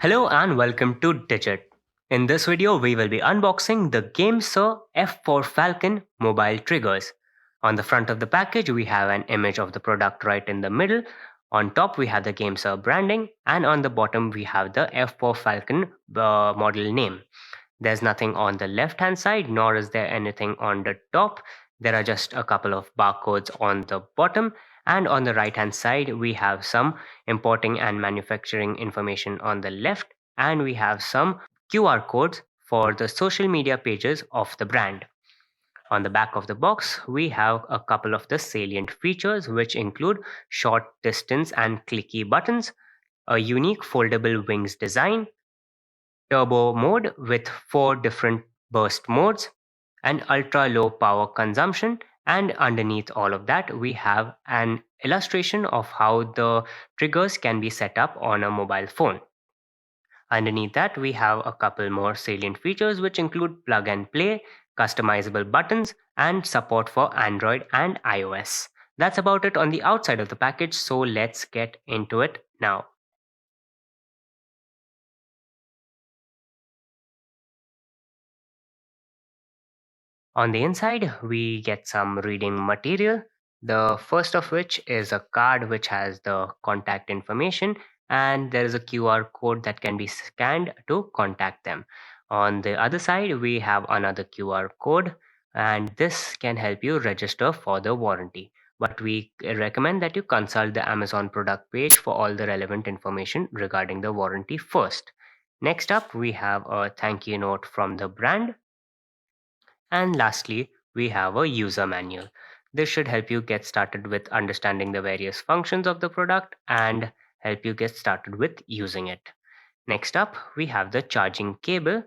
Hello and welcome to Digit. In this video, we will be unboxing the GameSir F4 Falcon mobile triggers. On the front of the package, we have an image of the product right in the middle. On top, we have the GameSir branding, and on the bottom, we have the F4 Falcon model name. There's nothing on the left hand side, nor is there anything on the top. There are just a couple of barcodes on the bottom, and on the right hand side, we have some importing and manufacturing information on the left, and we have some QR codes for the social media pages of the brand. On the back of the box, we have a couple of the salient features, which include short distance and clicky buttons, a unique foldable wings design, turbo mode with 4 different burst modes, and ultra low power consumption. And underneath all of that, we have an illustration of how the triggers can be set up on a mobile phone. Underneath that, we have a couple more salient features, which include plug and play, customizable buttons, and support for Android and iOS. That's about it on the outside of the package, so let's get into it now. On the inside, we get some reading material, the first of which is a card which has the contact information, and there is a QR code that can be scanned to contact them. On the other side, we have another QR code, and this can help you register for the warranty. But we recommend that you consult the Amazon product page for all the relevant information regarding the warranty first. Next up, we have a thank you note from the brand. And lastly, we have a user manual. This should help you get started with understanding the various functions of the product and help you get started with using it. Next up, we have the charging cable.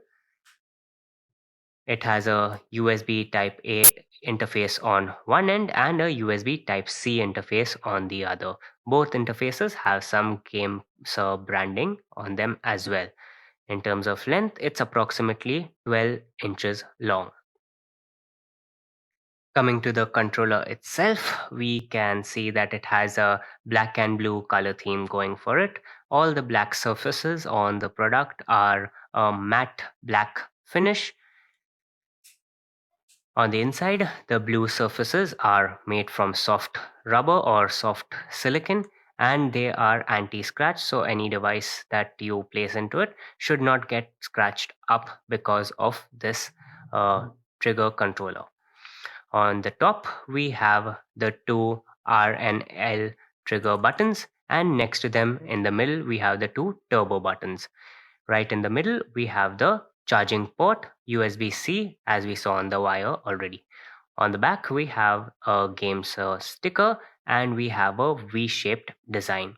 It has a USB Type A interface on one end and a USB Type C interface on the other. Both interfaces have some GameSir branding on them as well. In terms of length, it's approximately 12 inches long. Coming to the controller itself, we can see that it has a black and blue color theme going for it. All the black surfaces on the product are a matte black finish. On the inside, the blue surfaces are made from soft rubber or soft silicon, and they are anti-scratch, so any device that you place into it should not get scratched up because of this trigger controller. On the top, we have the two R and L trigger buttons, and next to them in the middle, we have the two turbo buttons. Right in the middle, we have the charging port, USB-C, as we saw on the wire already. On the back, we have a GameSir sticker, and we have a V-shaped design.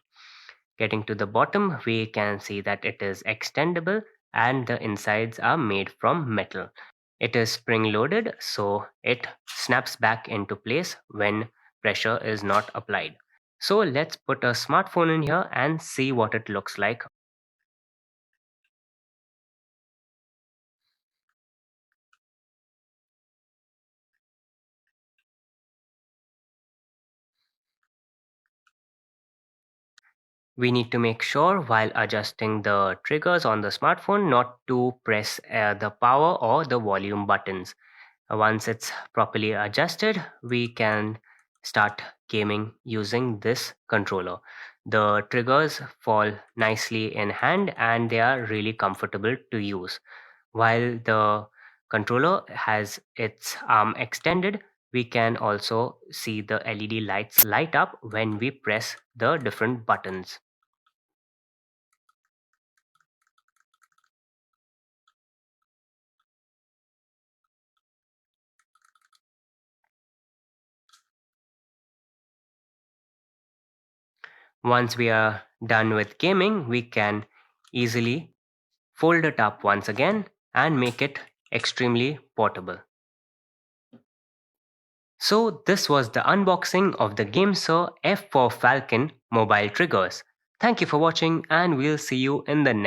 Getting to the bottom, we can see that it is extendable, and the insides are made from metal. It is spring-loaded, so it snaps back into place when pressure is not applied. So let's put a smartphone in here and see what it looks like. We need to make sure while adjusting the triggers on the smartphone not to press the power or the volume buttons. Once it's properly adjusted, we can start gaming using this controller. The triggers fall nicely in hand and they are really comfortable to use. While the controller has its arm extended, we can also see the LED lights light up when we press the different buttons. Once we are done with gaming, we can easily fold it up once again and make it extremely portable. So this was the unboxing of the GameSir F4 Falcon mobile triggers. Thank you for watching and we'll see you in the next